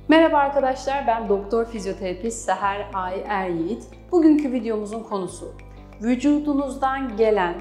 Merhaba arkadaşlar, ben doktor fizyoterapist Seher Ay Er-Yiğit. Bugünkü videomuzun konusu vücudunuzdan gelen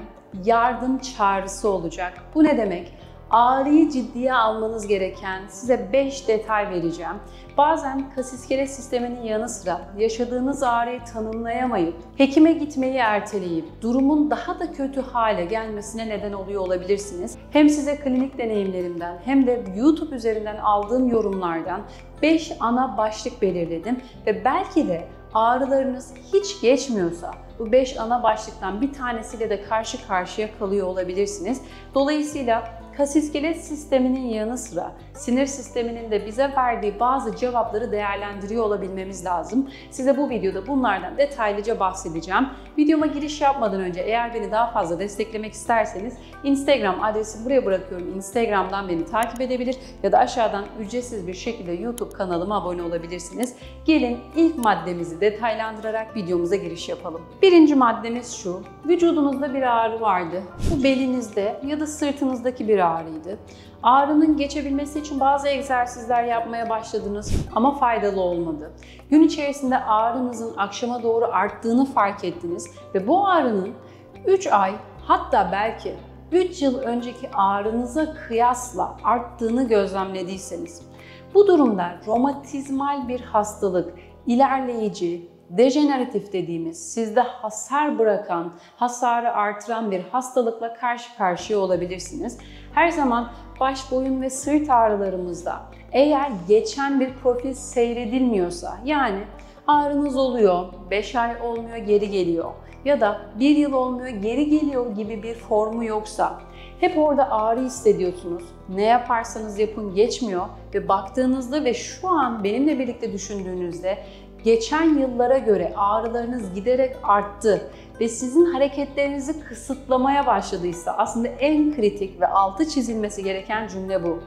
yardım çağrısı olacak. Bu ne demek? Ağrıyı ciddiye almanız gereken size 5 detay vereceğim. Bazen kas iskelet sisteminin yanı sıra yaşadığınız ağrıyı tanımlayamayıp hekime gitmeyi erteleyip durumun daha da kötü hale gelmesine neden oluyor olabilirsiniz. Hem size klinik deneyimlerimden hem de YouTube üzerinden aldığım yorumlardan 5 ana başlık belirledim ve belki de ağrılarınız hiç geçmiyorsa bu 5 ana başlıktan bir tanesiyle de karşı karşıya kalıyor olabilirsiniz. Dolayısıyla kas iskelet sisteminin yanı sıra sinir sisteminin de bize verdiği bazı cevapları değerlendiriyor olabilmemiz lazım. Size bu videoda bunlardan detaylıca bahsedeceğim. Videoma giriş yapmadan önce eğer beni daha fazla desteklemek isterseniz Instagram adresimi buraya bırakıyorum. Instagram'dan beni takip edebilir ya da aşağıdan ücretsiz bir şekilde YouTube kanalıma abone olabilirsiniz. Gelin ilk maddemizi detaylandırarak videomuza giriş yapalım. Birinci maddemiz şu: vücudunuzda bir ağrı vardı. Bu belinizde ya da sırtınızdaki bir ağrıydı. Ağrının geçebilmesi için bazı egzersizler yapmaya başladınız ama faydalı olmadı. Gün içerisinde ağrınızın akşama doğru arttığını fark ettiniz ve bu ağrının 3 ay hatta belki 3 yıl önceki ağrınıza kıyasla arttığını gözlemlediyseniz, bu durumda romatizmal bir hastalık, ilerleyici, dejeneratif dediğimiz, sizde hasar bırakan, hasarı artıran bir hastalıkla karşı karşıya olabilirsiniz. Her zaman baş, boyun ve sırt ağrılarımızda eğer geçen bir profil seyredilmiyorsa, yani ağrınız oluyor, 5 ay olmuyor geri geliyor ya da 1 yıl olmuyor geri geliyor gibi bir formu yoksa, hep orada ağrı hissediyorsunuz, ne yaparsanız yapın geçmiyor ve baktığınızda ve şu an benimle birlikte düşündüğünüzde geçen yıllara göre ağrılarınız giderek arttı ve sizin hareketlerinizi kısıtlamaya başladıysa, aslında en kritik ve altı çizilmesi gereken cümle bu.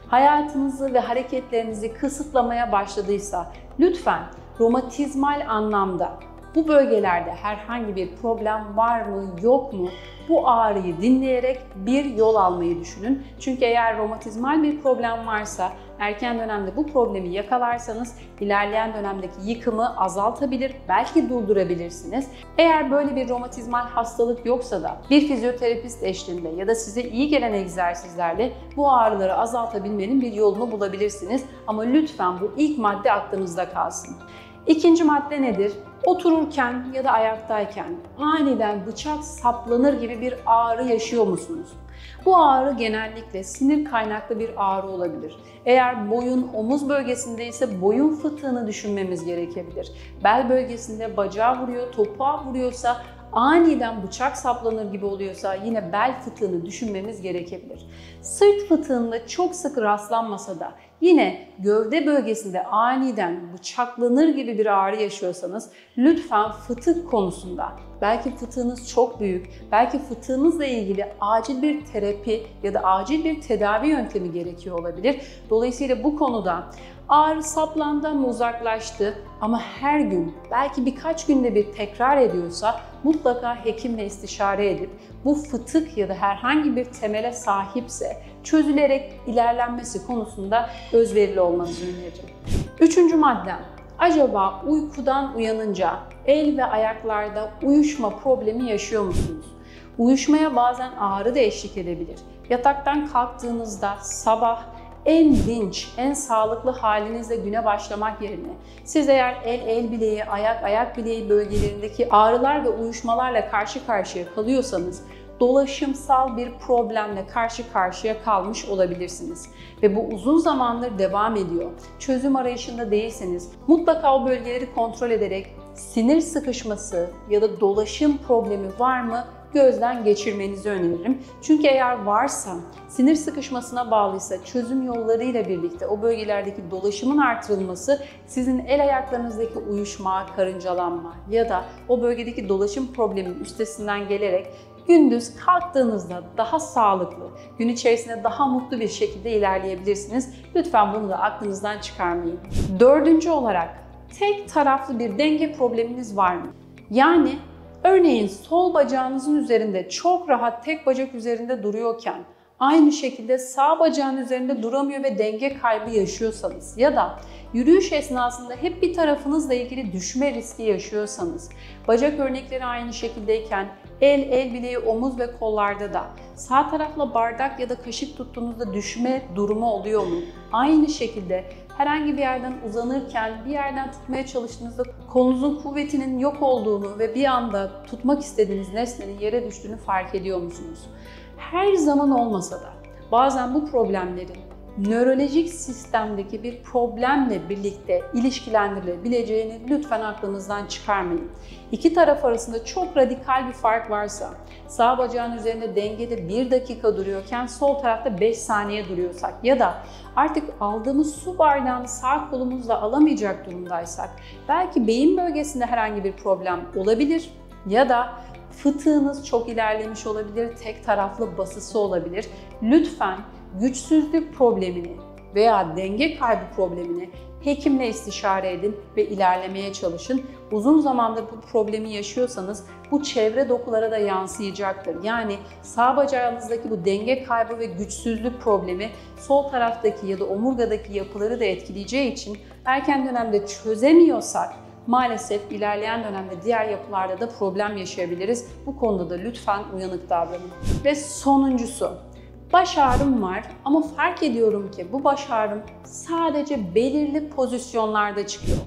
Hayatınızı ve hareketlerinizi kısıtlamaya başladıysa lütfen romatizmal anlamda bu bölgelerde herhangi bir problem var mı yok mu, bu ağrıyı dinleyerek bir yol almayı düşünün. Çünkü eğer romatizmal bir problem varsa erken dönemde bu problemi yakalarsanız ilerleyen dönemdeki yıkımı azaltabilir, belki durdurabilirsiniz. Eğer böyle bir romatizmal hastalık yoksa da bir fizyoterapist eşliğinde ya da size iyi gelen egzersizlerle bu ağrıları azaltabilmenin bir yolunu bulabilirsiniz. Ama lütfen bu ilk madde aklınızda kalsın. İkinci madde nedir? Otururken ya da ayaktayken aniden bıçak saplanır gibi bir ağrı yaşıyor musunuz? Bu ağrı genellikle sinir kaynaklı bir ağrı olabilir. Eğer boyun, omuz bölgesinde ise boyun fıtığını düşünmemiz gerekebilir. Bel bölgesinde bacağı vuruyor, topuğa vuruyorsa, aniden bıçak saplanır gibi oluyorsa yine bel fıtığını düşünmemiz gerekebilir. Sırt fıtığında çok sık rastlanmasa da yine gövde bölgesinde aniden bıçaklanır gibi bir ağrı yaşıyorsanız lütfen fıtık konusunda, belki fıtığınız çok büyük, belki fıtığınızla ilgili acil bir terapi ya da acil bir tedavi yöntemi gerekiyor olabilir. Dolayısıyla bu konuda ağrı saplandı ama uzaklaştı ama her gün, belki birkaç günde bir tekrar ediyorsa mutlaka hekimle istişare edip bu fıtık ya da herhangi bir temele sahipse çözülerek ilerlenmesi konusunda özverili olmanızı öneririm. Üçüncü maddem: acaba uykudan uyanınca el ve ayaklarda uyuşma problemi yaşıyor musunuz? Uyuşmaya bazen ağrı da eşlik edebilir. Yataktan kalktığınızda sabah en dinç, en sağlıklı halinizle güne başlamak yerine siz eğer el bileği, ayak bileği bölgelerindeki ağrılar ve uyuşmalarla karşı karşıya kalıyorsanız dolaşımsal bir problemle karşı karşıya kalmış olabilirsiniz. Ve bu uzun zamandır devam ediyor. Çözüm arayışında değilseniz mutlaka o bölgeleri kontrol ederek sinir sıkışması ya da dolaşım problemi var mı gözden geçirmenizi öneririm. Çünkü eğer varsa, sinir sıkışmasına bağlıysa çözüm yollarıyla birlikte o bölgelerdeki dolaşımın artırılması sizin el ayaklarınızdaki uyuşma, karıncalanma ya da o bölgedeki dolaşım probleminin üstesinden gelerek gündüz kalktığınızda daha sağlıklı, gün içerisinde daha mutlu bir şekilde ilerleyebilirsiniz. Lütfen bunu da aklınızdan çıkarmayın. Dördüncü olarak tek taraflı bir denge probleminiz var mı? Yani örneğin sol bacağınızın üzerinde çok rahat tek bacak üzerinde duruyorken aynı şekilde sağ bacağın üzerinde duramıyor ve denge kaybı yaşıyorsanız ya da yürüyüş esnasında hep bir tarafınızla ilgili düşme riski yaşıyorsanız, bacak örnekleri aynı şekildeyken el bileği, omuz ve kollarda da sağ tarafla bardak ya da kaşık tuttuğunuzda düşme durumu oluyor mu? Aynı şekilde herhangi bir yerden uzanırken bir yerden tutmaya çalıştığınızda kolunuzun kuvvetinin yok olduğunu ve bir anda tutmak istediğiniz nesnenin yere düştüğünü fark ediyor musunuz? Her zaman olmasa da bazen bu problemlerin nörolojik sistemdeki bir problemle birlikte ilişkilendirilebileceğini lütfen aklınızdan çıkarmayın. İki taraf arasında çok radikal bir fark varsa, sağ bacağın üzerinde dengede 1 dakika duruyorken sol tarafta 5 saniye duruyorsak ya da artık aldığımız su bardağını sağ kolumuzla alamayacak durumdaysak, belki beyin bölgesinde herhangi bir problem olabilir ya da fıtığınız çok ilerlemiş olabilir, tek taraflı basısı olabilir. Lütfen güçsüzlük problemini veya denge kaybı problemini hekimle istişare edin ve ilerlemeye çalışın. Uzun zamandır bu problemi yaşıyorsanız bu çevre dokulara da yansıyacaktır. Yani sağ bacağınızdaki bu denge kaybı ve güçsüzlük problemi sol taraftaki ya da omurgadaki yapıları da etkileyeceği için erken dönemde çözemiyorsak maalesef ilerleyen dönemde diğer yapılarda da problem yaşayabiliriz. Bu konuda da lütfen uyanık davranın. Ve sonuncusu, baş ağrım var ama fark ediyorum ki bu baş ağrım sadece belirli pozisyonlarda çıkıyor.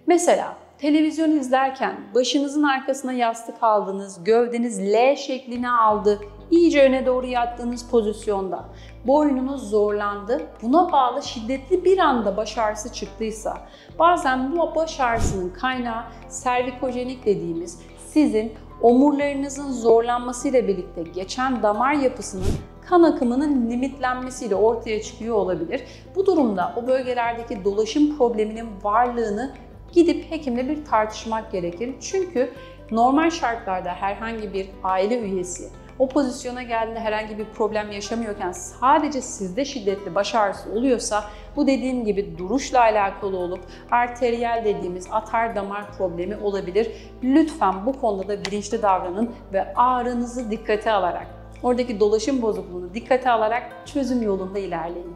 Mesela televizyon izlerken başınızın arkasına yastık aldınız, gövdeniz L şeklini aldı, iyice öne doğru yattığınız pozisyonda boynunuz zorlandı, buna bağlı şiddetli bir anda baş ağrısı çıktıysa, bazen bu baş ağrısının kaynağı servikojenik dediğimiz sizin omurlarınızın zorlanmasıyla birlikte geçen damar yapısının kan akımının limitlenmesiyle ortaya çıkıyor olabilir. Bu durumda o bölgelerdeki dolaşım probleminin varlığını gidip hekimle bir tartışmak gerekir. Çünkü normal şartlarda herhangi bir aile üyesi o pozisyona geldiğinde herhangi bir problem yaşamıyorken sadece sizde şiddetli baş ağrısı oluyorsa bu dediğim gibi duruşla alakalı olup arteriyel dediğimiz atar damar problemi olabilir. Lütfen bu konuda da bilinçli davranın ve ağrınızı dikkate alarak, oradaki dolaşım bozukluğunu dikkate alarak çözüm yolunda ilerleyin.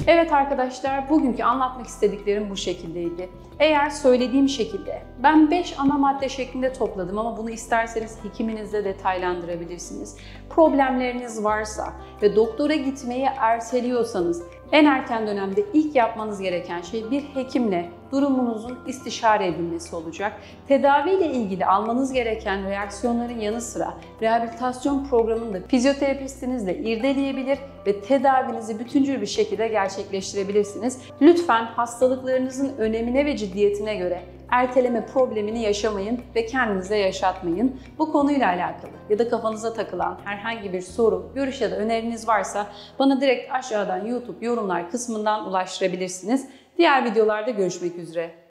Evet arkadaşlar, bugünkü anlatmak istediklerim bu şekildeydi. Eğer söylediğim şekilde ben 5 ana madde şeklinde topladım ama bunu isterseniz hekiminizle detaylandırabilirsiniz. Problemleriniz varsa ve doktora gitmeyi erteliyorsanız en erken dönemde ilk yapmanız gereken şey bir hekimle durumunuzun istişare edilmesi olacak. Tedaviyle ilgili almanız gereken reaksiyonların yanı sıra rehabilitasyon programını da fizyoterapistinizle irdeleyebilir ve tedavinizi bütüncül bir şekilde gerçekleştirebilirsiniz. Lütfen hastalıklarınızın önemine ve ciddiyetine göre erteleme problemini yaşamayın ve kendinize yaşatmayın. Bu konuyla alakalı ya da kafanıza takılan herhangi bir soru, görüş ya da öneriniz varsa bana direkt aşağıdan YouTube yorumlar kısmından ulaştırabilirsiniz. Diğer videolarda görüşmek üzere.